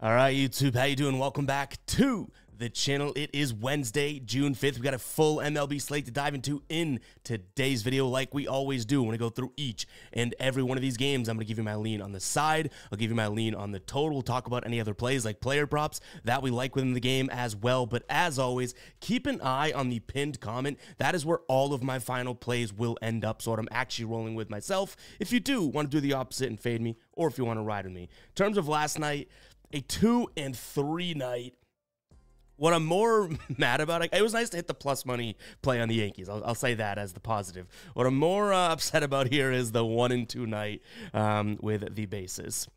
All right, YouTube, how you doing? Welcome back to the channel. It is Wednesday, June 5th. We got a full MLB slate to dive into in today's video, like we always do. When I go through each and every one of these games, I'm going to give you my lean on the side. I'll give you my lean on the total. We'll talk about any other plays like player props that we like within the game as well. But as always, keep an eye on the pinned comment. That is where all of my final plays will end up. So what I'm actually rolling with myself. If you do want to do the opposite and fade me, or if you want to ride with me. In terms of last night, a 2-3 night. What I'm more mad about, it was nice to hit the plus money play on the Yankees. I'll say that as the positive. What I'm more upset about here is the 1-2 night with the bases.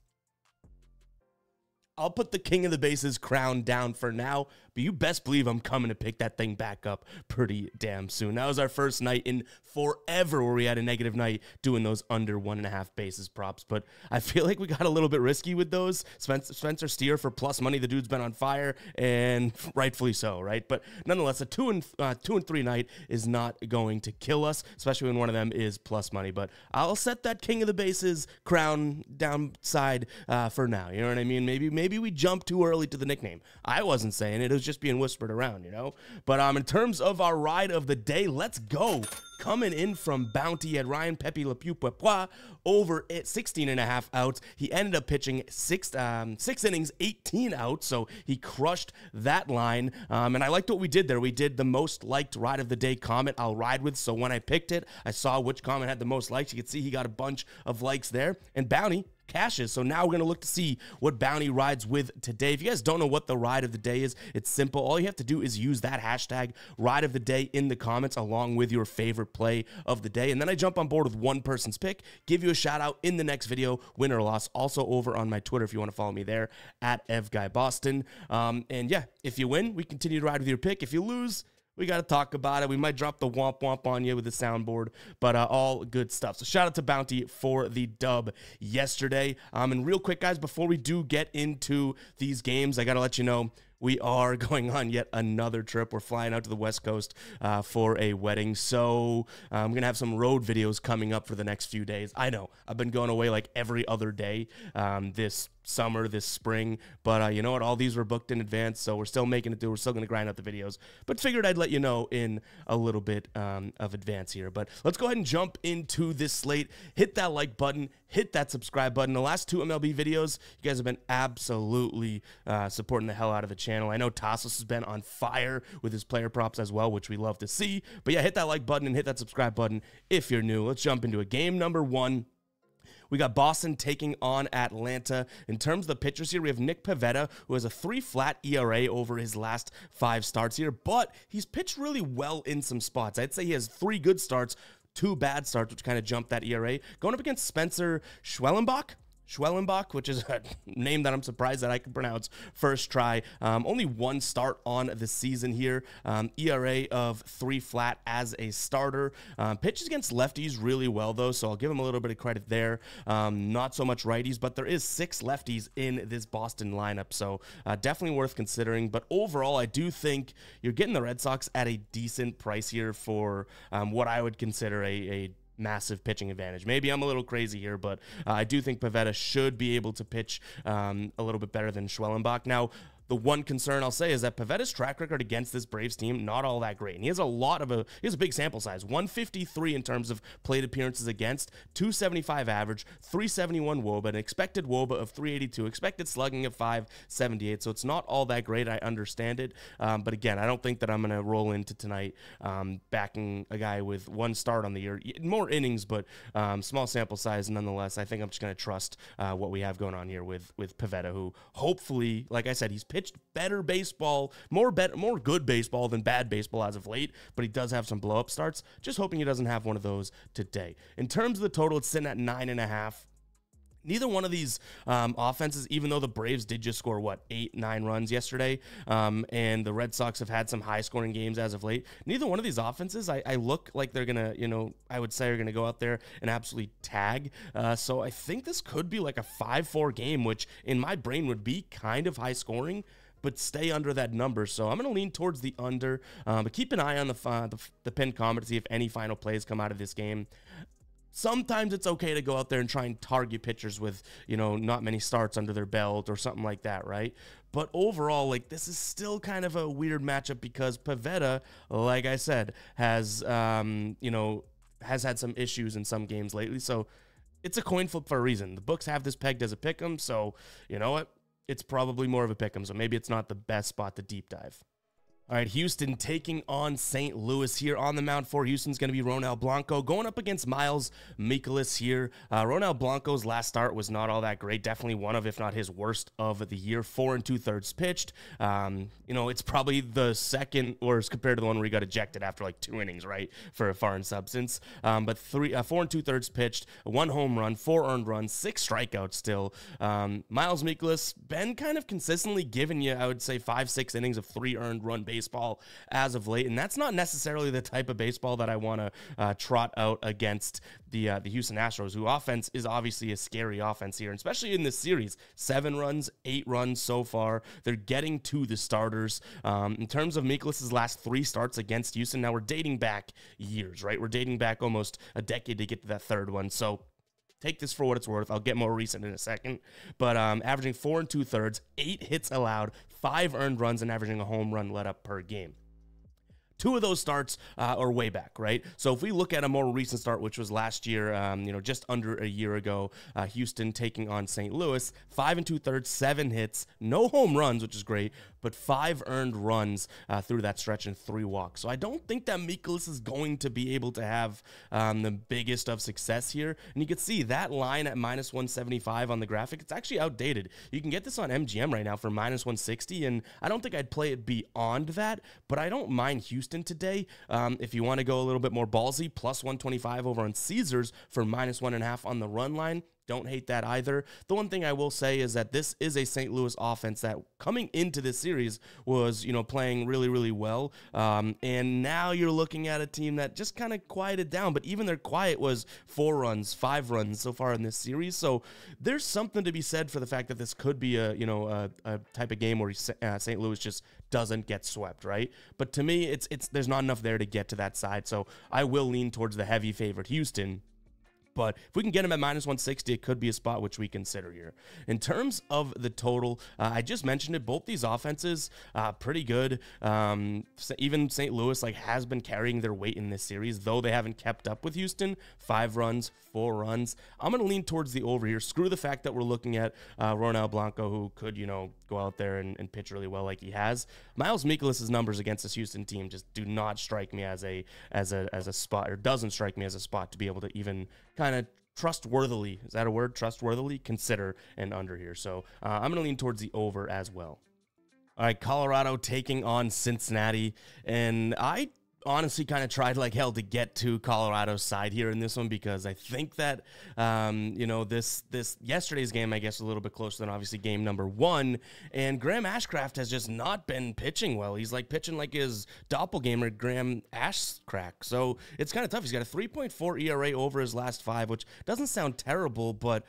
I'll put the king of the bases crown down for now, but you best believe I'm coming to pick that thing back up pretty damn soon. That was our first night in forever where we had a negative night doing those under 1.5 bases props, but I feel like we got a little bit risky with those. Spencer Steer for plus money. The dude's been on fire, and rightfully so, right? But nonetheless, a 2-3 night is not going to kill us, especially when one of them is plus money. But I'll set that king of the bases crown downside for now. You know what I mean? Maybe we jumped too early to the nickname. I wasn't saying it. It was just being whispered around, you know? But in terms of our ride of the day, let's go. Coming in from Bounty at Ryan Pepe Le Pew Pepois over at 16.5 outs. He ended up pitching six innings, 18 outs, so he crushed that line. And I liked what we did there. We did the most liked ride of the day comment I'll ride with. So when I picked it, I saw which comment had the most likes. You can see he got a bunch of likes there. And Bounty cashes. So now we're going to look to see what Bounty rides with today. If you guys don't know what the ride of the day is, it's simple. All you have to do is use that hashtag ride of the day in the comments along with your favorite play of the day. And then I jump on board with one person's pick, give you a shout out in the next video, win or loss. Also over on my Twitter if you want to follow me there at EvGuyBoston. And yeah, if you win, we continue to ride with your pick. If you lose, we got to talk about it. We might drop the womp womp on you with the soundboard, but all good stuff. So shout out to Bounty for the dub yesterday. And real quick, guys, before we do get into these games, I got to let you know we are going on yet another trip. We're flying out to the West Coast for a wedding. So I'm going to have some road videos coming up for the next few days. I know I've been going away like every other day this summer, this spring, but you know what, all these were booked in advance, so we're still making it through. We're still going to grind out the videos, but figured I'd let you know in a little bit of advance here. But let's go ahead and jump into this slate. Hit that like button, hit that subscribe button. The last two MLB videos, you guys have been absolutely supporting the hell out of the channel. I know Tassos has been on fire with his player props as well, which we love to see. But yeah, hit that like button and hit that subscribe button if you're new. Let's jump into a game number one. We got Boston taking on Atlanta. In terms of the pitchers here, we have Nick Pivetta, who has a 3-flat ERA over his last 5 starts here, but he's pitched really well in some spots. I'd say he has 3 good starts, 2 bad starts, which kind of jumped that ERA. Going up against Spencer Schwellenbach, which is a name that I'm surprised that I can pronounce first try. Only 1 start on the season here. ERA of 3-flat as a starter. Pitches against lefties really well, though, so I'll give him a little bit of credit there. Not so much righties, but there is 6 lefties in this Boston lineup, so definitely worth considering. But overall, I do think you're getting the Red Sox at a decent price here for what I would consider a massive pitching advantage. Maybe I'm a little crazy here, but I do think Pivetta should be able to pitch a little bit better than Schwellenbach. Now, the one concern I'll say is that Pivetta's track record against this Braves team, not all that great. And he has a big sample size, 153 in terms of plate appearances against, 275 average, 371 WOBA, an expected WOBA of 382, expected slugging of 578. So it's not all that great. I understand it. But again, I don't think that I'm going to roll into tonight backing a guy with 1 start on the year. More innings, but small sample size nonetheless. I think I'm just going to trust what we have going on here with Pivetta, who hopefully, like I said, he's pitched better baseball, more good baseball than bad baseball as of late, but he does have some blow-up starts. Just hoping he doesn't have one of those today. In terms of the total, it's sitting at 9.5. Neither one of these offenses, even though the Braves did just score, 8-9 runs yesterday, and the Red Sox have had some high-scoring games as of late, neither one of these offenses, I look like they're going to, I would say are going to go out there and absolutely tag. So I think this could be like a 5-4 game, which in my brain would be kind of high-scoring, but stay under that number. So I'm going to lean towards the under, but keep an eye on the pinned comment to see if any final plays come out of this game. sometimes it's okay to go out there and try and target pitchers with, not many starts under their belt or something like that, right? But overall, like, this is still kind of a weird matchup because Pivetta, like I said, has had some issues in some games lately. So it's a coin flip for a reason. The books have this pegged as a pick'em, so you know what? It's probably more of a pick'em, so maybe it's not the best spot to deep dive. All right, Houston taking on St. Louis here. On the mound for Houston's going to be Ronel Blanco going up against Miles Mikolas here. Ronel Blanco's last start was not all that great. Definitely one of, if not his worst of the year. 4 2/3 pitched. It's probably the second worst compared to the one where he got ejected after like 2 innings, right, for a foreign substance. But 4 2/3 pitched, 1 home run, 4 earned runs, 6 strikeouts still. Miles Mikolas been kind of consistently giving you, I would say, 5-6 innings of 3 earned run baseball as of late, and that's not necessarily the type of baseball that I want to trot out against the Houston Astros, who offense is obviously a scary offense here, and especially in this series. 7 runs, 8 runs so far. They're getting to the starters. In terms of Mikolas' last 3 starts against Houston, now we're dating back years, right? We're dating back almost a decade to get to that 3rd one, so take this for what it's worth. I'll get more recent in a second. But averaging 4 2/3, 8 hits allowed, 5 earned runs, and averaging a home run let up per game. 2 of those starts are way back, right? So if we look at a more recent start, which was last year, just under a year ago, Houston taking on St. Louis, 5 2/3, 7 hits, no home runs, which is great, but 5 earned runs through that stretch and 3 walks. So I don't think that Mikolas is going to be able to have the biggest of success here. And you can see that line at -175 on the graphic. It's actually outdated. You can get this on MGM right now for -160, and I don't think I'd play it beyond that, but I don't mind Houston today. If you want to go a little bit more ballsy, +125 over on Caesars for -1.5 on the run line. Don't hate that either. The one thing I will say is that this is a St. Louis offense that coming into this series was, playing really, really well. And now you're looking at a team that just kind of quieted down, but even their quiet was 4 runs, 5 runs so far in this series. So there's something to be said for the fact that this could be a type of game where St. Louis just doesn't get swept, right? But to me, there's not enough there to get to that side. So I will lean towards the heavy favorite Houston. But if we can get him at -160, it could be a spot which we consider here. In terms of the total, I just mentioned it. Both these offenses, pretty good. Even St. Louis has been carrying their weight in this series, though they haven't kept up with Houston. 5 runs, 4 runs. I'm going to lean towards the over here. Screw the fact that we're looking at Ronel Blanco, who could, go out there and pitch really well like he has. Miles Mikolas' numbers against this Houston team just do not strike me as a spot, or doesn't strike me as a spot to be able to even kind of trustworthily, is that a word? Trustworthily consider an under here. So I'm going to lean towards the over as well. All right, Colorado taking on Cincinnati, and I honestly kind of tried like hell to get to Colorado's side here in this one because I think that, this yesterday's game, I guess, a little bit closer than obviously game number 1. And Graham Ashcraft has just not been pitching well. He's pitching like his doppelganger, Graham Ashcraft. So it's kind of tough. He's got a 3.4 ERA over his last 5, which doesn't sound terrible, but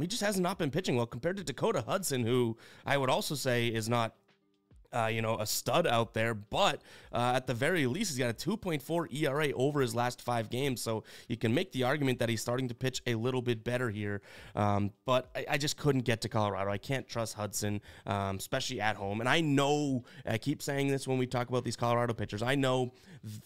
he just has not been pitching well compared to Dakota Hudson, who I would also say is not a stud out there, but at the very least, he's got a 2.4 ERA over his last 5 games, so you can make the argument that he's starting to pitch a little bit better here, but I just couldn't get to Colorado. I can't trust Hudson, especially at home, and I keep saying this when we talk about these Colorado pitchers, I know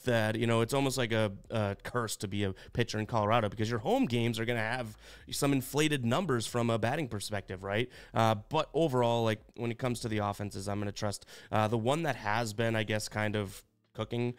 that, it's almost like a curse to be a pitcher in Colorado because your home games are going to have some inflated numbers from a batting perspective, right? But overall, when it comes to the offenses, I'm going to trust the one that has been, I guess, kind of cooking.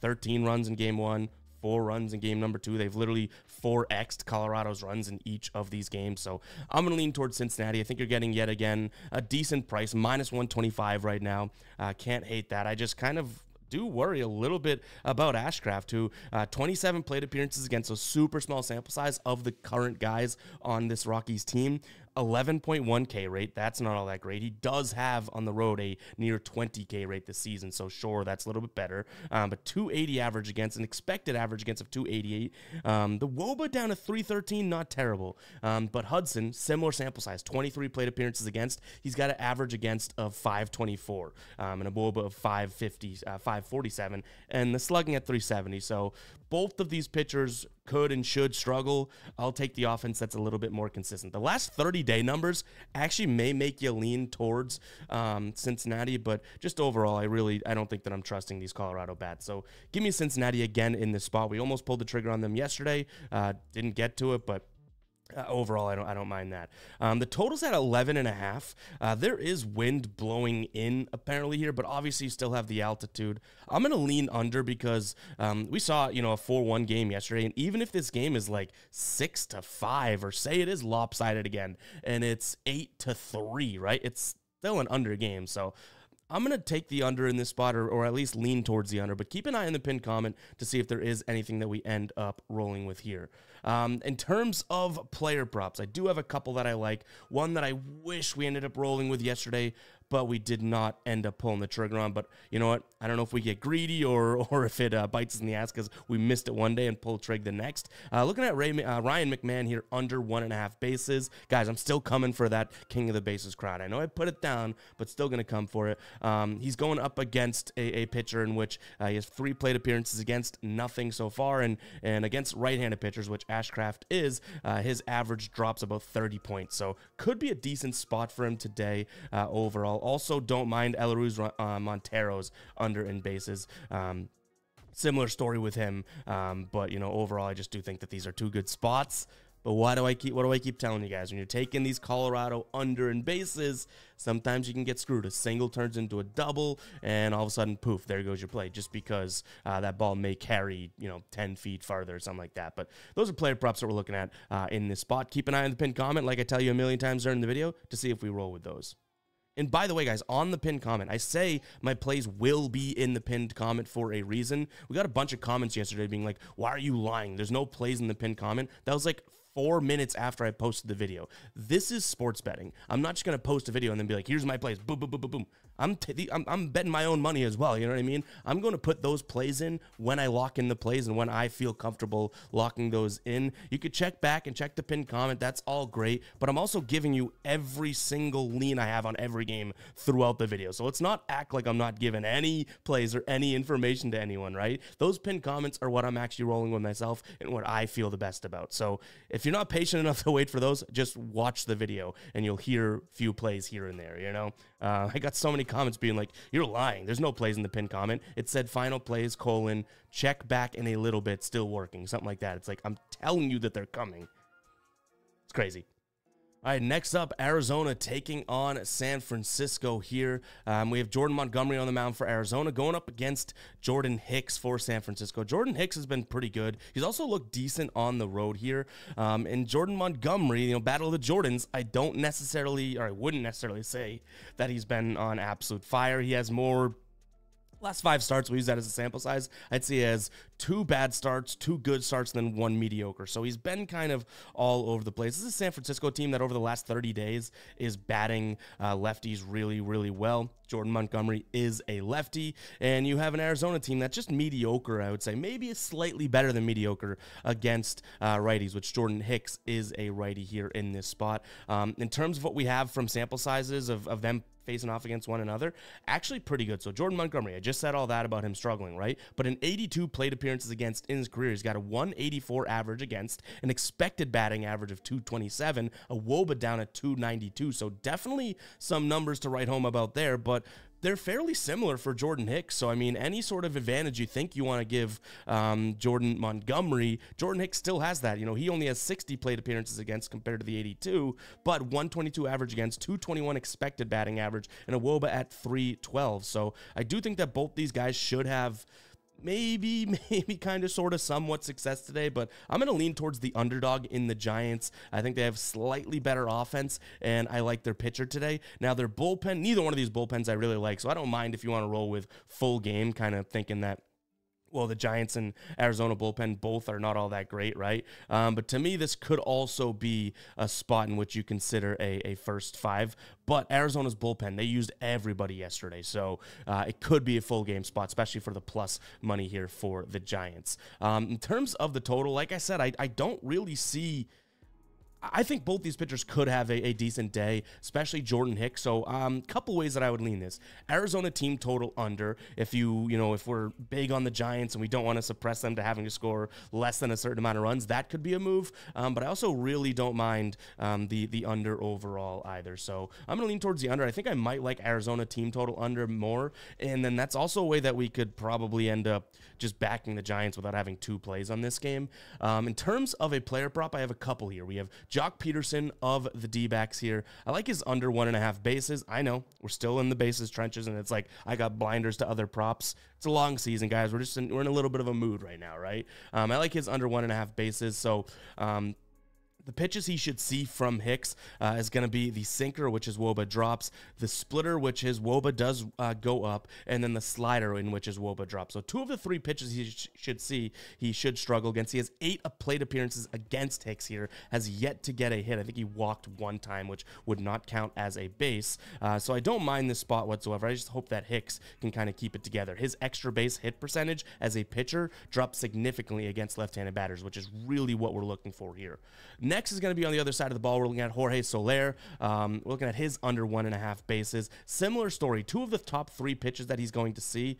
13 runs in game 1, 4 runs in game number 2. They've literally 4x'd Colorado's runs in each of these games. So I'm going to lean towards Cincinnati. I think you're getting, yet again, a decent price, -125 right now. Can't hate that. I just kind of do worry a little bit about Ashcraft, who 27 plate appearances against a super small sample size of the current guys on this Rockies team. 11.1 K rate. That's not all that great. He does have on the road a near 20 K rate this season, so sure, that's a little bit better. But 280 average against, an expected average against of 288. The WOBA down to 313, not terrible. But Hudson, similar sample size, 23 plate appearances against. He's got an average against of 524 and a WOBA of 550, 547, and the slugging at 370. So both of these pitchers could and should struggle. I'll take the offense that's a little bit more consistent. The last 30-day numbers actually may make you lean towards Cincinnati, but just overall, I don't think that I'm trusting these Colorado bats. So give me Cincinnati again in this spot. We almost pulled the trigger on them yesterday. Didn't get to it, but overall, I don't mind that. The total's at 11.5. There is wind blowing in apparently here, but obviously you still have the altitude. I'm going to lean under because we saw, a 4-1 game yesterday, and even if this game is like 6-5, or say it is lopsided again, and it's 8-3, right? It's still an under game, so I'm going to take the under in this spot, or at least lean towards the under, but keep an eye on the pinned comment to see if there is anything that we end up rolling with here. In terms of player props, I do have a couple that I like. One that I wish we ended up rolling with yesterday, but we did not end up pulling the trigger on. But you know what? I don't know if we get greedy or if it bites us in the ass because we missed it one day and pulled trig the next. Looking at Ryan McMahon here, under 1.5 bases. Guys, I'm still coming for that king of the bases crowd. I know I put it down, but still going to come for it. He's going up against a pitcher in which he has 3 plate appearances against, nothing so far, and against right-handed pitchers, which Ashcraft is, his average drops about 30 points. So could be a decent spot for him today overall. Also, don't mind Eloise Montero's under in bases. Similar story with him, but overall, I just do think that these are 2 good spots. But what do I keep telling you guys? When you're taking these Colorado under in bases, sometimes you can get screwed. A single turns into a double, and all of a sudden, poof, there goes your play, just because that ball may carry, 10 feet farther or something like that. But those are player props that we're looking at in this spot. Keep an eye on the pinned comment, like I tell you a million times during the video, to see if we roll with those. And by the way, guys, on the pinned comment, I say my plays will be in the pinned comment for a reason. We got a bunch of comments yesterday being like, why are you lying? There's no plays in the pinned comment. That was like 4 minutes after I posted the video. This is sports betting. I'm not just going to post a video and then be like, here's my plays. Boom, boom, boom, boom, boom. I'm betting my own money as well. You know what I mean? I'm going to put those plays in when I lock in the plays and when I feel comfortable locking those in. You could check back and check the pinned comment. That's all great. But I'm also giving you every single lean I have on every game throughout the video. So let's not act like I'm not giving any plays or any information to anyone, right? Those pinned comments are what I'm actually rolling with myself and what I feel the best about. So if you're not patient enough to wait for those, just watch the video and you'll hear a few plays here and there, I got so many comments being like, you're lying. There's no plays in the pinned comment. It said final plays, check back in a little bit, still working, something like that. It's like, I'm telling you that they're coming. It's crazy. All right, next up, Arizona taking on San Francisco here. We have Jordan Montgomery on the mound for Arizona, going up against Jordan Hicks for San Francisco. Jordan Hicks has been pretty good. He's also looked decent on the road here. And Jordan Montgomery, battle of the Jordans, I wouldn't necessarily say that he's been on absolute fire. He has more. Last 5 starts, we use that as a sample size. I'd say he has 2 bad starts, 2 good starts, and then 1 mediocre. So he's been kind of all over the place. This is a San Francisco team that over the last 30 days is batting lefties really, really well. Jordan Montgomery is a lefty, and you have an Arizona team that's just mediocre, I would say. Maybe slightly better than mediocre against righties, which Jordan Hicks is a righty here in this spot. In terms of what we have from sample sizes of them facing off against one another, actually pretty good. So Jordan Montgomery, I just said all that about him struggling, right? But in 82 plate appearances against in his career, he's got a 184 average against, an expected batting average of 227, a WOBA down at 292. So definitely some numbers to write home about there, but they're fairly similar for Jordan Hicks. So, any sort of advantage you think you want to give Jordan Montgomery, Jordan Hicks still has that. He only has 60 plate appearances against compared to the 82, but 122 average against, 221 expected batting average, and a WOBA at 312. So, I do think that both these guys should have maybe kind of sort of somewhat success today, but I'm going to lean towards the underdog in the Giants. I think they have slightly better offense, and I like their pitcher today. Now, their bullpen, neither one of these bullpens I really like, so I don't mind if you want to roll with full game, kind of thinking that, well, the Giants and Arizona bullpen both are not all that great, right? But to me, this could also be a spot in which you consider a first 5. But Arizona's bullpen, they used everybody yesterday. So it could be a full game spot, especially for the plus money here for the Giants. In terms of the total, like I said, I don't really see I think both these pitchers could have a decent day, especially Jordan Hicks. So couple ways that I would lean this. Arizona team total under. If if we're big on the Giants and we don't want to suppress them to having to score less than a certain amount of runs, that could be a move. But I also really don't mind the under overall either. So I'm going to lean towards the under. I think I might like Arizona team total under more. And then that's also a way that we could probably end up just backing the Giants without having 2 plays on this game. In terms of a player prop, I have a couple here. We have Jock Peterson of the D-backs here. I like his under 1.5 bases. I know we're still in the bases trenches, and it's like I got blinders to other props. It's a long season, guys. We're in a little bit of a mood right now, right? I like his under 1.5 bases. So the pitches he should see from Hicks is going to be the sinker, which his WOBA drops, the splitter, which his WOBA does go up, and then the slider, in which his WOBA drops. So 2 of the 3 pitches he should see, he should struggle against. He has 8 plate appearances against Hicks here, has yet to get a hit. I think he walked 1 time, which would not count as a base. So I don't mind this spot whatsoever. I just hope that Hicks can kind of keep it together. His extra base hit percentage as a pitcher drops significantly against left-handed batters, which is really what we're looking for here. Next is going to be on the other side of the ball. We're looking at Jorge Soler. We're looking at his under 1.5 bases. Similar story. 2 of the top 3 pitches that he's going to see,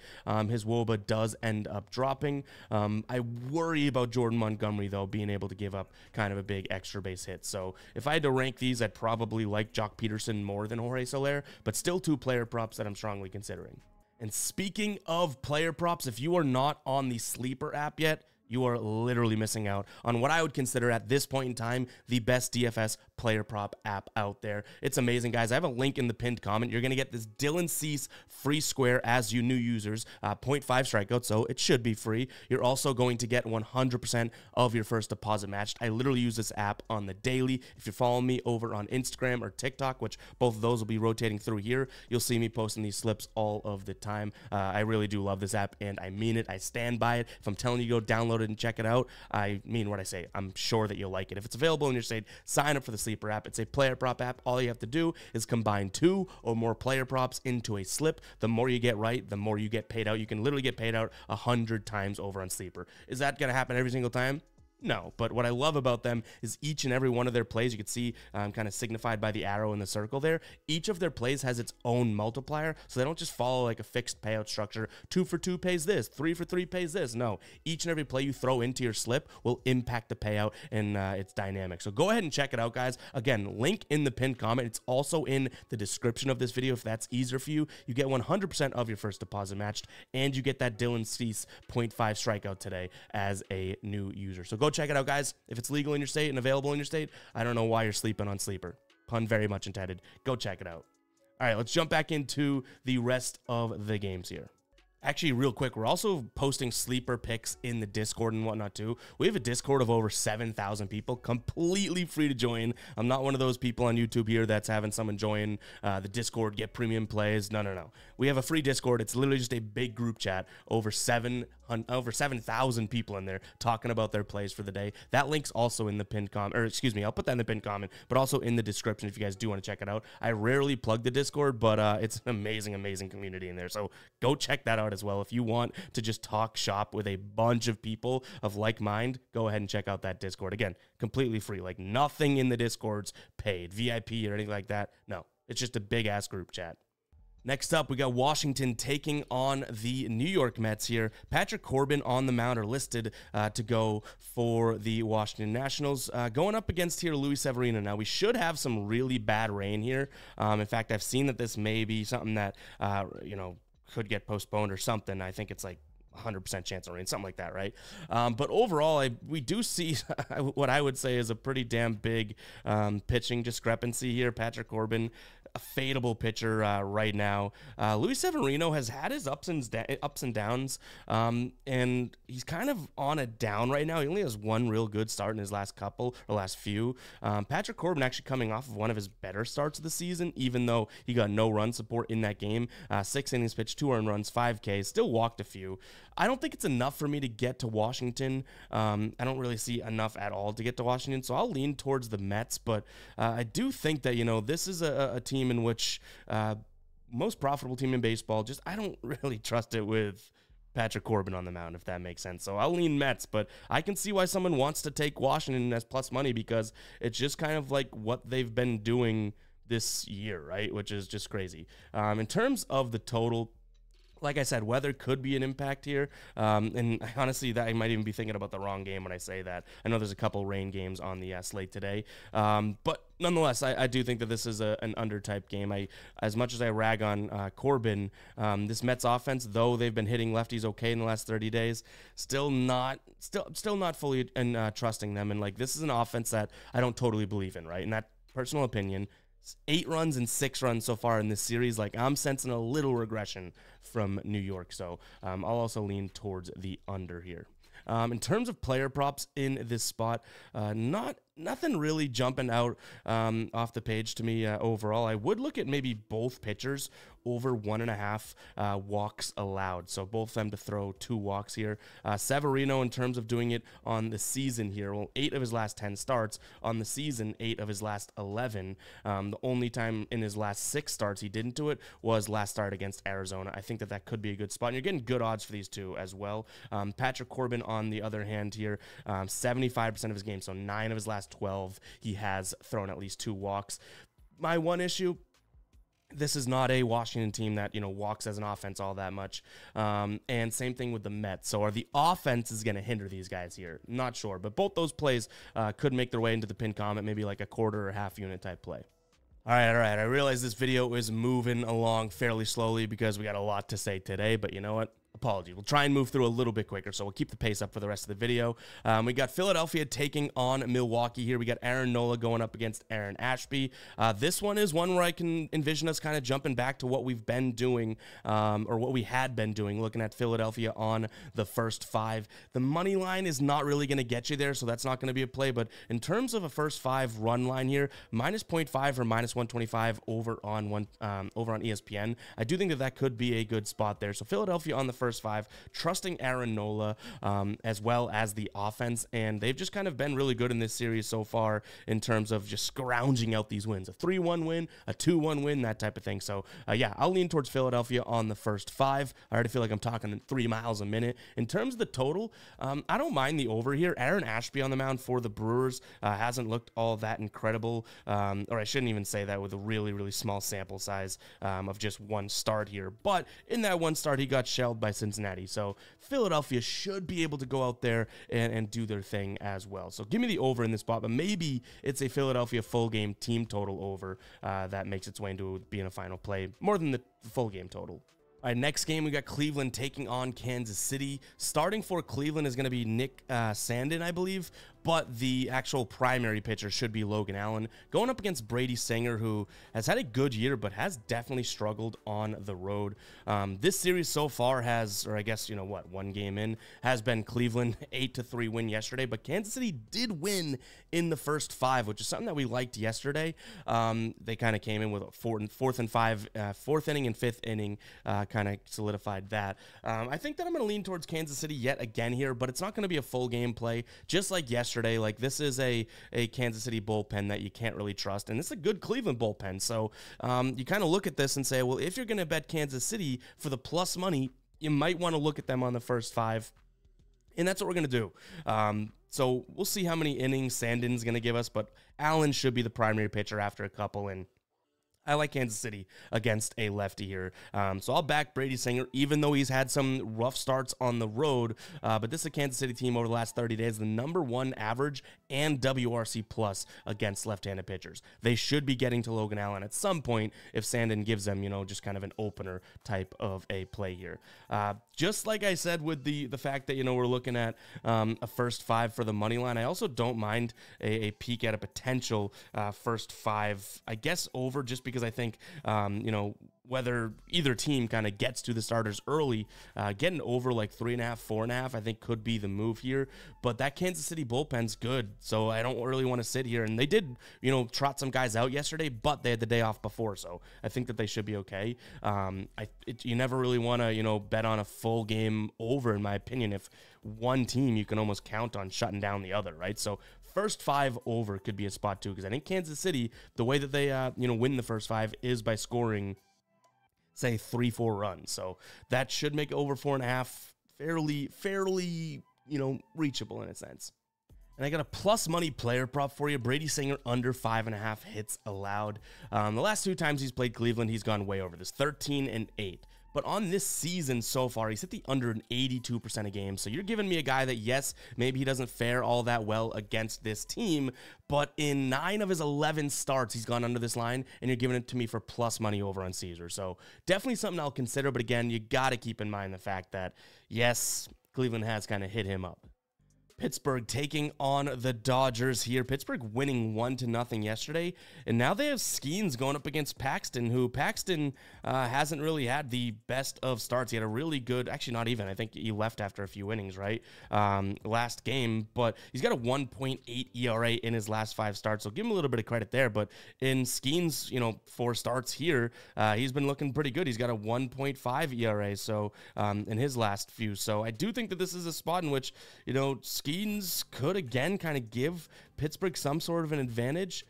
his WOBA does end up dropping. I worry about Jordan Montgomery, though, being able to give up kind of a big extra base hit. So if I had to rank these, I'd probably like Jock Peterson more than Jorge Soler, but still 2 player props that I'm strongly considering. And speaking of player props, if you are not on the Sleeper app yet, you are literally missing out on what I would consider at this point in time the best DFS player prop app out there. It's amazing, guys. I have a link in the pinned comment. You're going to get this Dylan Cease free square as you new users, 0.5 strikeout, so it should be free. You're also going to get 100% of your first deposit matched. I literally use this app on the daily. If you're following me over on Instagram or TikTok, which both of those will be rotating through here, you'll see me posting these slips all of the time. I really do love this app, and I mean it. I stand by it. If I'm telling you go download it and check it out, I mean what I say. I'm sure that you'll like it. If it's available in your state, sign up for the Sleeper app. It's a player prop app. All you have to do is combine 2 or more player props into a slip. The more you get right, the more you get paid out. You can literally get paid out 100 times over on Sleeper. Is that going to happen every single time? No, but what I love about them is each and every one of their plays, you can see kind of signified by the arrow in the circle there, each of their plays has its own multiplier, so they don't just follow like a fixed payout structure. 2 for 2 pays this, 3 for 3 pays this. No, each and every play you throw into your slip will impact the payout, and it's dynamic. So go ahead and check it out, guys. Again, link in the pinned comment. It's also in the description of this video if that's easier for you. You get 100% of your first deposit matched, and you get that Dylan Cease 0.5 strikeout today as a new user. So go check it out, guys. If it's legal in your state and available in your state, I don't know why you're sleeping on Sleeper. Pun very much intended. Go check it out. All right, let's jump back into the rest of the games here. Actually, real quick, we're also posting Sleeper picks in the Discord and whatnot too. We have a Discord of over 7,000 people, completely free to join. I'm not one of those people on YouTube here that's having someone join the Discord, get premium plays. No, no, no. We have a free Discord. It's literally just a big group chat, over 7,000 people in there talking about their plays for the day. That link's also in the pinned comment, or excuse me, I'll put that in the pinned comment, but also in the description if you guys do want to check it out. I rarely plug the Discord, but it's an amazing, amazing community in there. So go check that out as well. If you want to just talk shop with a bunch of people of like mind, go ahead and check out that Discord. Again, completely free. Like nothing in the Discord's paid, VIP or anything like that. No, it's just a big ass group chat. Next up, we got Washington taking on the New York Mets here. Patrick Corbin on the mound are listed to go for the Washington Nationals. Going up against here, Luis Severino. Now, we should have some really bad rain here. In fact, I've seen that this may be something that, could get postponed or something. I think it's like 100% chance of rain, something like that, right? But overall, we do see what I would say is a pretty damn big pitching discrepancy here. Patrick Corbin, a fadeable pitcher right now. Luis Severino has had his ups and downs, and he's kind of on a down right now. He only has one real good start in his last few. Patrick Corbin actually coming off of one of his better starts of the season, even though he got no run support in that game. 6 innings pitched, 2 earned runs, 5 Ks, still walked a few. I don't think it's enough for me to get to Washington. I don't really see enough at all to get to Washington, so I'll lean towards the Mets, but I do think that, this is a team in which most profitable team in baseball, I don't really trust it with Patrick Corbin on the mound, if that makes sense. So I'll lean Mets, but I can see why someone wants to take Washington as plus money because it's just kind of like what they've been doing this year, right? Which is just crazy. In terms of the total, like I said, weather could be an impact here. And honestly, that I might even be thinking about the wrong game when I say that. I know there's a couple rain games on the slate today. But nonetheless, I do think that this is an under-type game. As much as I rag on Corbin, this Mets offense, though they've been hitting lefties okay in the last 30 days, still not fully trusting them. And like this is an offense that I don't totally believe in, right? And that personal opinion. 8 runs and 6 runs so far in this series. Like I'm sensing a little regression from New York. So I'll also lean towards the under here. In terms of player props in this spot, nothing really jumping out off the page to me overall. I would look at maybe both pitchers over 1.5 walks allowed. So both of them to throw 2 walks here. Severino, in terms of doing it on the season here, well, 8 of his last 10 starts. On the season, 8 of his last 11. The only time in his last 6 starts he didn't do it was last start against Arizona. I think that could be a good spot. And you're getting good odds for these two as well. Patrick Corbin, on the other hand here, 75% of his games, so 9 of his last 12, he has thrown at least 2 walks. My one issue, this is not a Washington team that, walks as an offense all that much. And same thing with the Mets. So are the offenses going to hinder these guys here? Not sure. But both those plays could make their way into the pin comment, maybe like a quarter or half unit type play. All right. I realize this video is moving along fairly slowly because we got a lot to say today. But you know what? Apology. We'll try and move through a little bit quicker, so we'll keep the pace up for the rest of the video. We got Philadelphia taking on Milwaukee here. We got Aaron Nola going up against Aaron Ashby. This one is one where I can envision us kind of jumping back to what we've been doing, or what we had been doing, looking at Philadelphia on the first 5. The money line is not really going to get you there, so that's not going to be a play. But in terms of a first 5 run line here, minus 0.5 or minus 125 over on ESPN. I do think that could be a good spot there. So Philadelphia on the first 5, trusting Aaron Nola as well as the offense, and they've just kind of been really good in this series so far in terms of just scrounging out these wins. A 3-1 win, a 2-1 win, that type of thing. So yeah, I'll lean towards Philadelphia on the first 5. I already feel like I'm talking 3 miles a minute. In terms of the total, I don't mind the over here. Aaron Ashby on the mound for the Brewers hasn't looked all that incredible, or I shouldn't even say that with a really, really small sample size of just one start here. But in that one start, he got shelled by Cincinnati. So Philadelphia should be able to go out there and do their thing as well. So give me the over in this spot, but maybe it's a Philadelphia full game team total over that makes its way into being a final play more than the full game total. All right, next game, we got Cleveland taking on Kansas City. Starting for Cleveland is going to be Nick Sandin, I believe, but the actual primary pitcher should be Logan Allen. Going up against Brady Singer, who has had a good year, but has definitely struggled on the road. This series so far has, or I guess, one game in, has been Cleveland 8-3 win yesterday, but Kansas City did win in the first 5, which is something that we liked yesterday. They kind of came in with a fourth inning and fifth inning, kind of solidified that. I think that I'm going to lean towards Kansas City yet again here, but it's not going to be a full game play, just like yesterday. Like this is a Kansas City bullpen that you can't really trust, and it's a good Cleveland bullpen. So you kind of look at this and say, well, if you're going to bet Kansas City for the plus money, you might want to look at them on the first 5, and that's what we're going to do. So we'll see how many innings Sandin's going to give us, but Allen should be the primary pitcher after a couple, and I like Kansas City against a lefty here. So I'll back Brady Singer, even though he's had some rough starts on the road. But this is a Kansas City team over the last 30 days, the #1 average and WRC plus against left-handed pitchers. They should be getting to Logan Allen at some point if Sandin gives them, just kind of an opener type of a play here. Just like I said with the fact that, we're looking at a first 5 for the money line, I also don't mind a peek at a potential first 5, I guess, over, just because I think, whether either team kind of gets to the starters early, getting over like 3.5, 4.5, I think could be the move here. But that Kansas City bullpen's good, so I don't really want to sit here. And they did, trot some guys out yesterday, but they had the day off before, so I think that they should be okay. You never really want to, bet on a full game over, in my opinion. If one team, you can almost count on shutting down the other, right? So first 5 over could be a spot too, because I think Kansas City, the way that they, win the first 5 is by scoring, say, 3-4 runs. So that should make it over 4.5. fairly, reachable in a sense. And I got a plus money player prop for you. Brady Singer under 5.5 hits allowed. The last 2 times he's played Cleveland, he's gone way over this, 13-8. But on this season so far, he's hit the under in 82% of games. So you're giving me a guy that, yes, maybe he doesn't fare all that well against this team, but in 9 of his 11 starts, he's gone under this line, and you're giving it to me for plus money over on Caesar. So definitely something I'll consider. But again, you got to keep in mind the fact that, yes, Cleveland has kind of hit him up. Pittsburgh taking on the Dodgers here. Pittsburgh winning 1-0 yesterday, and now they have Skeens going up against Paxton, who Paxton hasn't really had the best of starts. He had a really good, actually not even, I think he left after a few innings, right? Last game, but he's got a 1.8 ERA in his last 5 starts, so give him a little bit of credit there. But in Skeens, 4 starts here, he's been looking pretty good. He's got a 1.5 ERA, so in his last few. So I do think that this is a spot in which, Skeens could again kind of give Pittsburgh some sort of an advantage,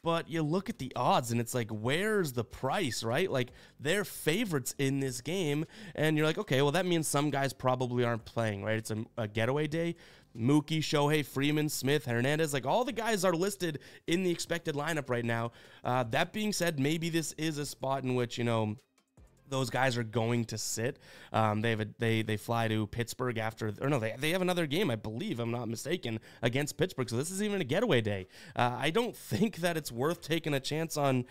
but you look at the odds and it's like, where's the price, right? Like, they're favorites in this game, and you're like, okay, well, that means some guys probably aren't playing, right? It's a getaway day. Mookie, Shohei, Freeman, Smith, Hernandez, like all the guys are listed in the expected lineup right now. That being said, maybe this is a spot in which, those guys are going to sit. They fly to Pittsburgh after, or no, they have another game, I believe, I'm not mistaken, against Pittsburgh. So this is even a getaway day. I don't think that it's worth taking a chance on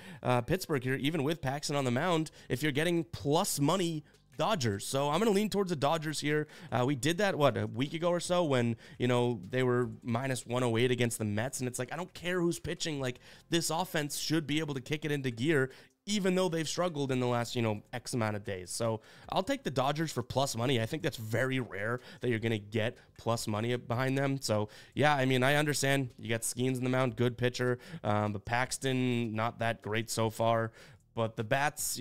Pittsburgh here, even with Paxton on the mound, if you're getting plus money Dodgers. So I'm going to lean towards the Dodgers here. We did that, a week ago or so when, they were minus 108 against the Mets. And it's like, I don't care who's pitching. Like, this offense should be able to kick it into gear, even though they've struggled in the last, X amount of days. So I'll take the Dodgers for plus money. I think that's very rare that you're going to get plus money behind them. So, yeah, I mean, I understand you got Skeens in the mound, good pitcher, but Paxton, not that great so far. But the bats,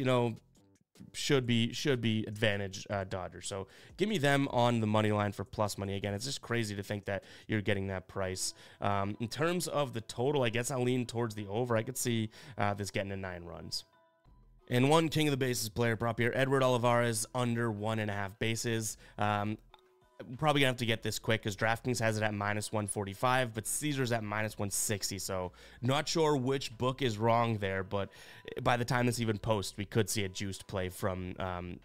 should be advantage Dodgers. So give me them on the money line for plus money. Again, it's just crazy to think that you're getting that price. In terms of the total, I guess I'll lean towards the over. I could see this getting to 9 runs. And one king of the bases player prop here, Edward Olivares under 1.5 bases. Probably gonna have to get this quick because DraftKings has it at minus 145, but Caesar's at minus 160. So not sure which book is wrong there, but by the time this even posts, we could see a juiced play from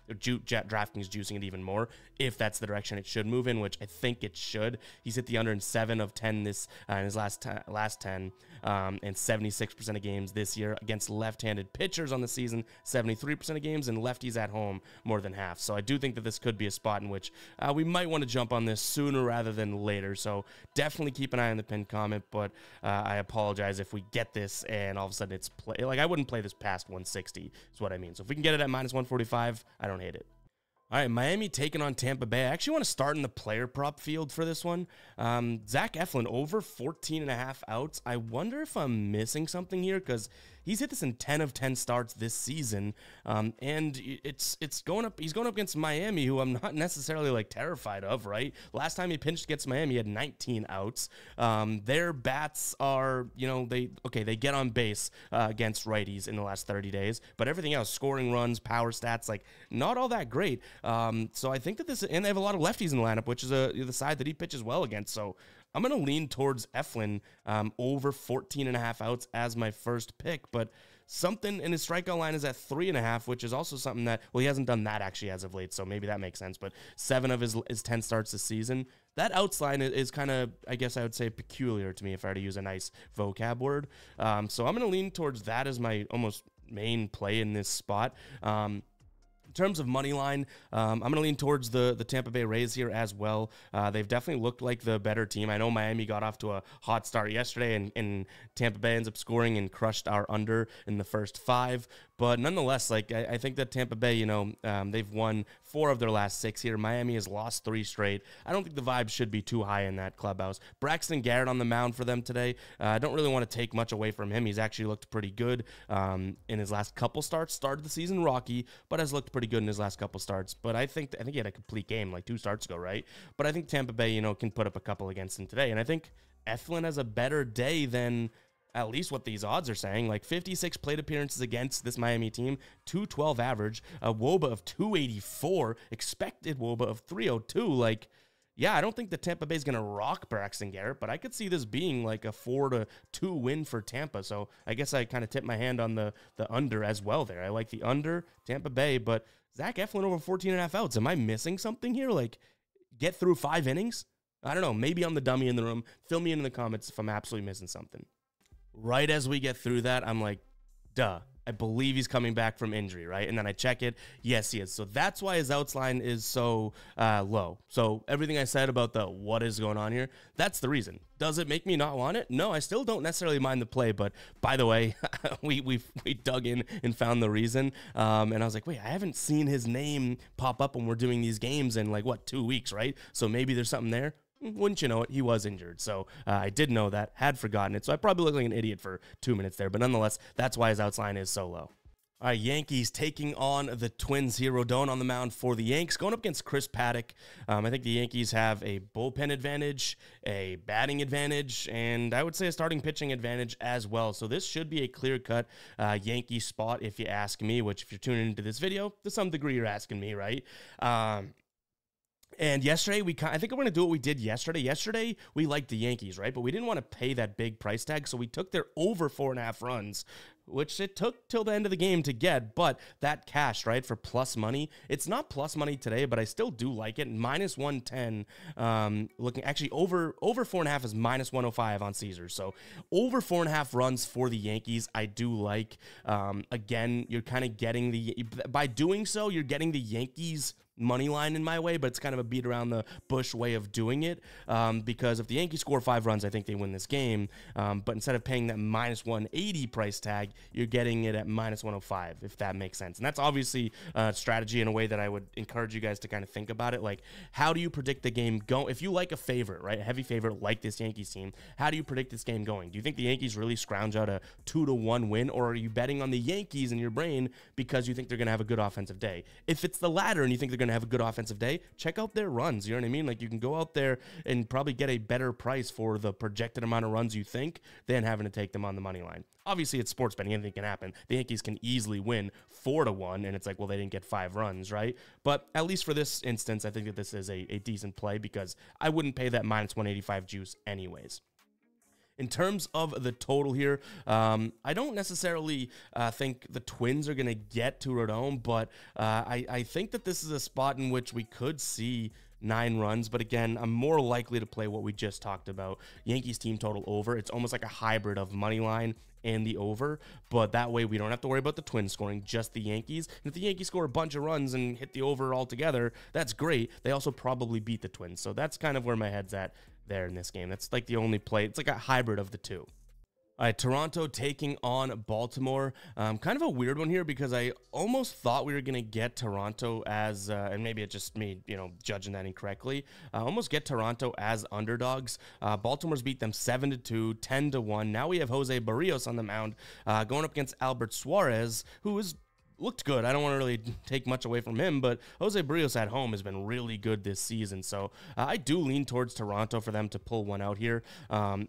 DraftKings juicing it even more if that's the direction it should move in, which I think it should. He's hit the under in 7 of 10 this in his last 10, and 76% of games this year against left-handed pitchers on the season, 73% of games, and lefties at home more than half. So I do think that this could be a spot in which we might want to jump on this sooner rather than later. So definitely keep an eye on the pinned comment, but I apologize if we get this and all of a sudden it's I wouldn't play this past 160 is what I mean. So if we can get it at minus 145, I don't hate it. All right, Miami taking on Tampa Bay. I actually want to start in the player prop field for this one. Zach Eflin over 14.5 outs. I wonder if I'm missing something here because he's hit this in 10 of 10 starts this season, and it's going up. He's going up against Miami, who I'm not necessarily like terrified of. Right, last time he pinched against Miami, he had 19 outs. Their bats are, they get on base against righties in the last 30 days, but everything else, scoring runs, power stats, like not all that great. So I think that this, and they have a lot of lefties in the lineup, which is the side that he pitches well against. So I'm going to lean towards Eflin over 14.5 outs as my first pick, but something in his strikeout line is at 3.5, which is also something that, well, he hasn't done that actually as of late, so maybe that makes sense, but 7 of his 10 starts this season. That outs line is kind of, I guess I would say, peculiar to me if I were to use a nice vocab word. So I'm going to lean towards that as my almost main play in this spot. In terms of money line, I'm going to lean towards the Tampa Bay Rays here as well. They've definitely looked like the better team. I know Miami got off to a hot start yesterday, and Tampa Bay ends up scoring and crushed our under in the first 5. But nonetheless, I think that Tampa Bay, they've won 4 of their last 6 here. Miami has lost 3 straight. I don't think the vibe should be too high in that clubhouse. Braxton Garrett on the mound for them today. I don't really want to take much away from him. He's actually looked pretty good in his last couple starts. Started the season rocky, but has looked pretty good in his last couple starts. But I think he had a complete game like 2 starts ago, right? But I think Tampa Bay, can put up a couple against him today. And I think Eflin has a better day than at least what these odds are saying. Like 56 plate appearances against this Miami team, 212 average, a WOBA of 284, expected WOBA of 302. Like, yeah, I don't think the Tampa Bay is going to rock Braxton Garrett, but I could see this being like a 4-2 win for Tampa. So I guess I kind of tip my hand on the under as well there. I like the under, Tampa Bay, but Zach Eflin over 14.5 outs. Am I missing something here? Like, get through 5 innings? I don't know. Maybe I'm the dummy in the room. Fill me in the comments if I'm absolutely missing something. Right as we get through that, I'm like, duh. I believe he's coming back from injury, right? And then I check it. Yes, he is. So that's why his outs line is so low. So everything I said about the what is going on here, that's the reason. Does it make me not want it? No, I still don't necessarily mind the play. But by the way, we dug in and found the reason. And I was like, wait, I haven't seen his name pop up when we're doing these games in like, what, 2 weeks, right? So maybe there's something there. Wouldn't you know it, he was injured. So I did know that, had forgotten it. So I probably looked like an idiot for 2 minutes there. But nonetheless, that's why his outs line is so low. All right, Yankees taking on the Twins here. Rodon on the mound for the Yanks, going up against Chris Paddock. I think the Yankees have a bullpen advantage, a batting advantage, and I would say a starting pitching advantage as well. So this should be a clear-cut Yankee spot if you ask me, which if you're tuning into this video, to some degree you're asking me, right? And yesterday, I think we're going to do what we did yesterday. Yesterday, we liked the Yankees, right? But we didn't want to pay that big price tag, so we took their over 4.5 runs, which it took till the end of the game to get, but that cashed, right, for plus money. It's not plus money today, but I still do like it. Minus 110, looking, actually, over 4.5 is minus 105 on Caesars. So over 4.5 runs for the Yankees, I do like. Again, you're kind of getting by doing so, you're getting the Yankees money line in my way, but it's kind of a beat around the bush way of doing it, because if the Yankees score 5 runs, I think they win this game, but instead of paying that minus 180 price tag, you're getting it at minus 105, if that makes sense. And that's obviously a strategy in a way that I would encourage you guys to kind of think about it. Like, how do you predict the game go? If you like a favorite, right, a heavy favorite like this Yankees team, how do you predict this game going? Do you think the Yankees really scrounge out a 2-1 win, or are you betting on the Yankees in your brain because you think they're going to have a good offensive day? If it's the latter and you think they're going to have a good offensive day, check out their runs. You know what I mean? Like, you can go out there and probably get a better price for the projected amount of runs you think than having to take them on the money line. Obviously, it's sports betting. Anything can happen. The Yankees can easily win 4-1, and it's like, well, they didn't get 5 runs, right? But at least for this instance, I think that this is a decent play because I wouldn't pay that minus 185 juice anyways. In terms of the total here, I don't necessarily think the Twins are going to get to Rodon, but I think that this is a spot in which we could see 9 runs. But again, I'm more likely to play what we just talked about. Yankees team total over. It's almost like a hybrid of money line and the over, but that way we don't have to worry about the Twins scoring, just the Yankees. And if the Yankees score a bunch of runs and hit the over altogether, that's great. They also probably beat the Twins. So that's kind of where my head's at there in this game. That's like the only play. It's like a hybrid of the two. All right, Toronto taking on Baltimore. Kind of a weird one here because I almost thought we were going to get Toronto as, and maybe it's just me, judging that incorrectly. Almost get Toronto as underdogs. Baltimore's beat them 7-2, 10-1. Now we have Jose Barrios on the mound going up against Albert Suarez, who is looked good. I don't want to really take much away from him, but Jose Barrios at home has been really good this season. So I do lean towards Toronto for them to pull one out here.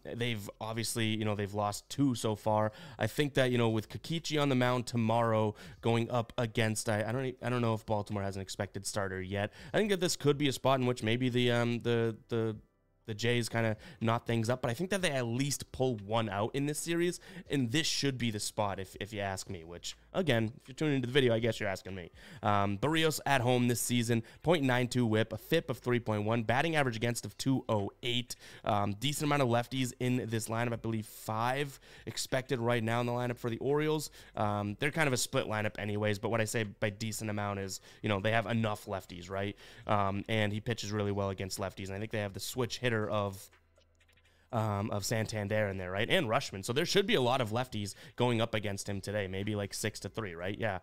They've obviously, they've lost 2 so far. I think that, with Kikichi on the mound tomorrow going up against, I don't know if Baltimore has an expected starter yet. I think that this could be a spot in which maybe the Jays kind of knot things up, but I think that they at least pull one out in this series, and this should be the spot if you ask me, which, again, if you're tuning into the video, I guess you're asking me. Barrios at home this season, .92 whip, a FIP of 3.1, batting average against of 208, decent amount of lefties in this lineup. I believe 5 expected right now in the lineup for the Orioles. They're kind of a split lineup anyways, but what I say by decent amount is, they have enough lefties, right? And he pitches really well against lefties, and I think they have the switch hitter of Santander in there, right? And Rushman. So there should be a lot of lefties going up against him today, maybe like 6-3, right? Yeah.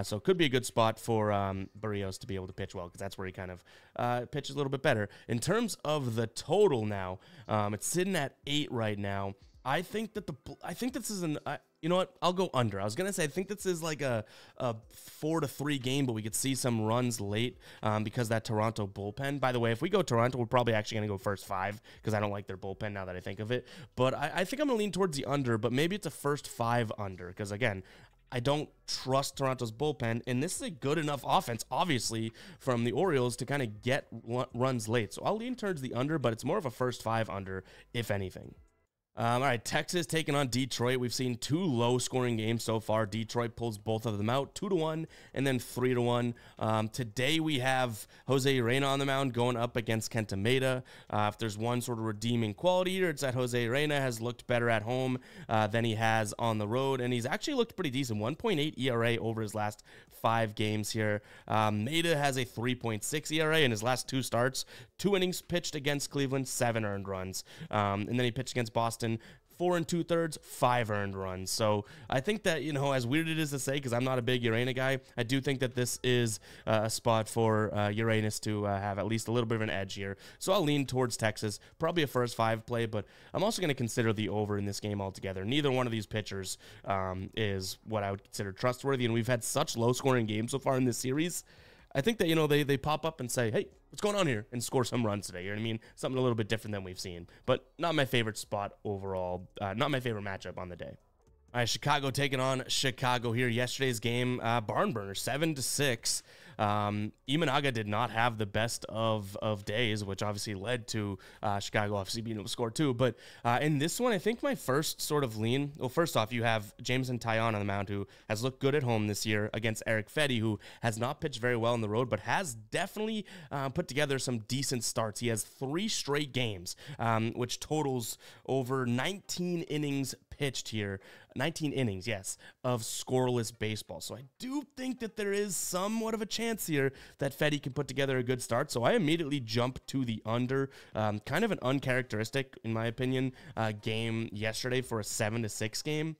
So it could be a good spot for Barrios to be able to pitch well, because that's where he kind of pitches a little bit better. In terms of the total now, it's sitting at 8 right now. I think that this is You know what? I'll go under. I was going to say, I think this is like a 4-3 game, but we could see some runs late because that Toronto bullpen. By the way, if we go Toronto, we're probably actually going to go first 5 because I don't like their bullpen now that I think of it. But I think I'm going to lean towards the under, but maybe it's a first 5 under because, again, I don't trust Toronto's bullpen, and this is a good enough offense, obviously, from the Orioles to kind of get runs late. So I'll lean towards the under, but it's more of a first 5 under, if anything. All right, Texas taking on Detroit. We've seen 2 low-scoring games so far. Detroit pulls both of them out, 2-1 and then 3-1. Today we have Jose Urena on the mound going up against Kenta Maeda. If there's one sort of redeeming quality here, it's that Jose Urena has looked better at home than he has on the road, and he's actually looked pretty decent. 1.8 ERA over his last 5 games here. Maeda has a 3.6 ERA in his last 2 starts. 2 innings pitched against Cleveland, 7 earned runs. And then he pitched against Boston, 4 2/3, 5 earned runs. So I think that, you know, as weird it is to say, because I'm not a big Urena guy, I do think that this is a spot for Uranus to have at least a little bit of an edge here. So I'll lean towards Texas, probably a first 5 play, but I'm also going to consider the over in this game altogether. Neither one of these pitchers is what I would consider trustworthy, and we've had such low-scoring games so far in this series. I think that, you know, they pop up and say, hey, what's going on here? And score some runs today. You know what I mean? Something a little bit different than we've seen. But not my favorite spot overall. Not my favorite matchup on the day. All right, Chicago taking on Chicago here. Yesterday's game, barn burner, 7-6. Imanaga did not have the best of days, which obviously led to Chicago obviously being able to score too. But in this one, I think my first sort of lean, well, first off, you have Jameson Taillon on the mound, who has looked good at home this year against Eric Fedde, who has not pitched very well on the road, but has definitely put together some decent starts. He has 3 straight games, which totals over 19 innings pitched here. 19 innings, yes, of scoreless baseball. So I do think that there is somewhat of a chance here that Fedde can put together a good start. So I immediately jump to the under. Kind of an uncharacteristic, in my opinion, game yesterday for a 7-6 game.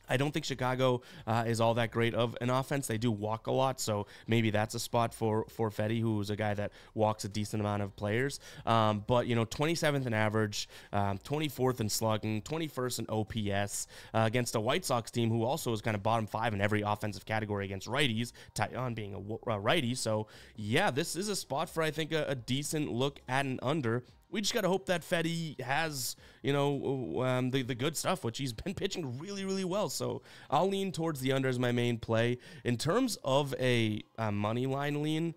I don't think Chicago is all that great of an offense. They do walk a lot, so maybe that's a spot for Fedde, who's a guy that walks a decent amount of players. But, you know, 27th in average, 24th in slugging, 21st in OPS against a White Sox team who also is kind of bottom 5 in every offensive category against righties, Taillon being a righty. So, yeah, this is a spot for, I think, a decent look at an under. We just got to hope that Fedde has, you know, the good stuff, which he's been pitching really, really well. So I'll lean towards the under as my main play. In terms of a money line lean,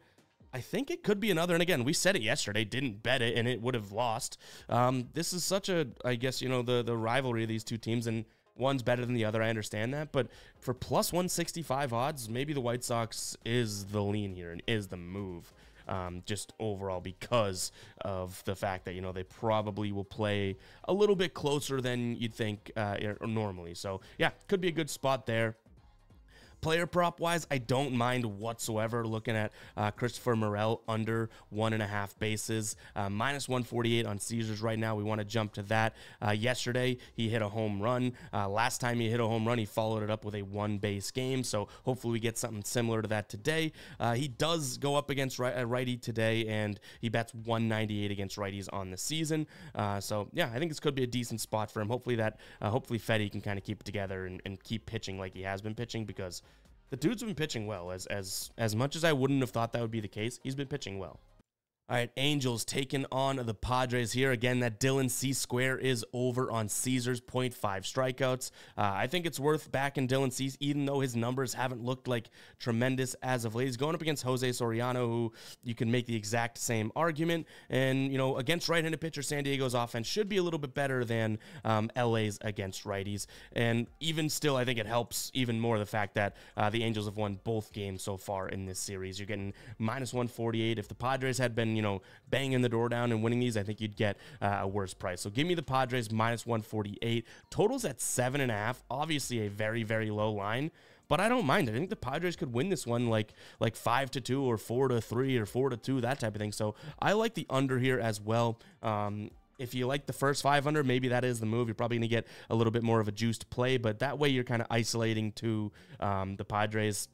I think it could be another. And again, we said it yesterday, didn't bet it, and it would have lost. This is such a, I guess, you know, the rivalry of these two teams, and one's better than the other. I understand that. But for plus 165 odds, maybe the White Sox is the lean here and is the move. Just overall because of the fact that, you know, they probably will play a little bit closer than you'd think normally. So, yeah, could be a good spot there. Player prop wise, I don't mind whatsoever looking at Christopher Morel under 1.5 bases, minus 148 on Caesars right now. We want to jump to that. Yesterday, he hit a home run. Last time he hit a home run, he followed it up with a 1-base game. So hopefully we get something similar to that today. He does go up against a righty today, and he bats 198 against righties on the season. So yeah, I think this could be a decent spot for him. Hopefully hopefully Fedde can kind of keep it together and keep pitching like he has been pitching, because the dude's been pitching well. As much as I wouldn't have thought that would be the case, he's been pitching well. All right, Angels taking on the Padres here. Again, that Dylan Cease square is over on Caesars, 0.5 strikeouts. I think it's worth backing Dylan Cease, even though his numbers haven't looked like tremendous as of late. He's going up against Jose Soriano, who you can make the exact same argument. And, you know, against right-handed pitcher, San Diego's offense should be a little bit better than LA's against righties. And even still, I think it helps even more the fact that the Angels have won both games so far in this series. You're getting minus 148. If the Padres had been, you know, banging the door down and winning these, I think you'd get a worse price. So give me the Padres minus 148. Totals at 7.5. Obviously a very, very low line, but I don't mind it. I think the Padres could win this one like 5-2 or 4-3 or 4-2, that type of thing. So I like the under here as well. If you like the first 500, maybe that is the move. You're probably going to get a little bit more of a juiced play, but that way you're kind of isolating to the Padres,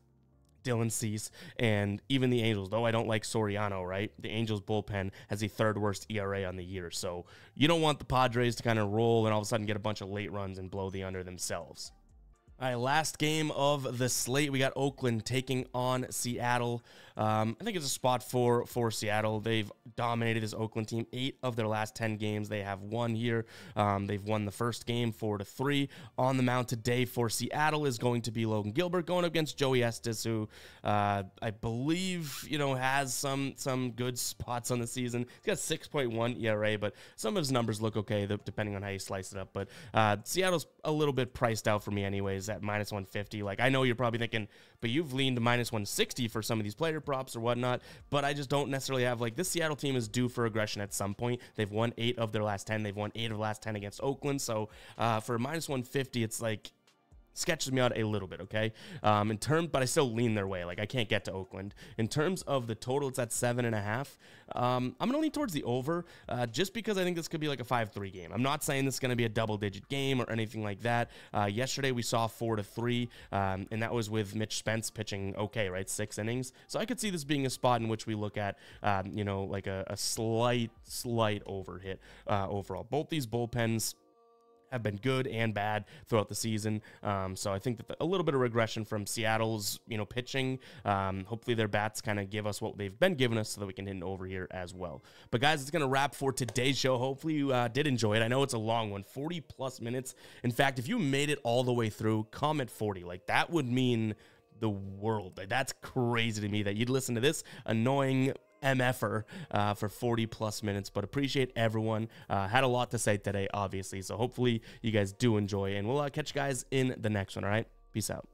Dylan Cease, and even the Angels, though I don't like Soriano, right? The Angels bullpen has the 3rd worst ERA on the year. So you don't want the Padres to kind of roll and all of a sudden get a bunch of late runs and blow the under themselves. All right, last game of the slate. We got Oakland taking on Seattle. I think it's a spot for Seattle. They've dominated this Oakland team. 8 of their last 10 games, they have won here. They've won the first game 4-3. On the mound today for Seattle is going to be Logan Gilbert going up against Joey Estes, who I believe has some good spots on the season. He's got 6.1 ERA, but some of his numbers look okay depending on how you slice it up. But Seattle's a little bit priced out for me anyways at -150. Like, I know you're probably thinking, but you've leaned to -160 for some of these player props or whatnot, but I just don't necessarily have, like, this Seattle team is due for aggression at some point. They've won 8 of their last 10. They've won 8 of the last 10 against Oakland. So for -150, it's like, sketches me out a little bit, okay? But I still lean their way. Like, I can't get to Oakland. In terms of the total, it's at 7.5. I'm going to lean towards the over, just because I think this could be like a 5-3 game. I'm not saying this is going to be a double-digit game or anything like that. Yesterday, we saw 4-3, and that was with Mitch Spence pitching okay, right? 6 innings. So I could see this being a spot in which we look at, like a slight overhit overall. Both these bullpens have been good and bad throughout the season. So I think that a little bit of regression from Seattle's, pitching. Hopefully their bats kind of give us what they've been giving us so that we can hit an over here as well. But guys, it's going to wrap for today's show. Hopefully you did enjoy it. I know it's a long one, 40 plus minutes. In fact, if you made it all the way through, comment 40. Like, that would mean the world. Like, that's crazy to me that you'd listen to this annoying MFer for 40 plus minutes, but appreciate everyone. Had a lot to say today, obviously, so hopefully you guys do enjoy, and we'll catch you guys in the next one. All right, peace out.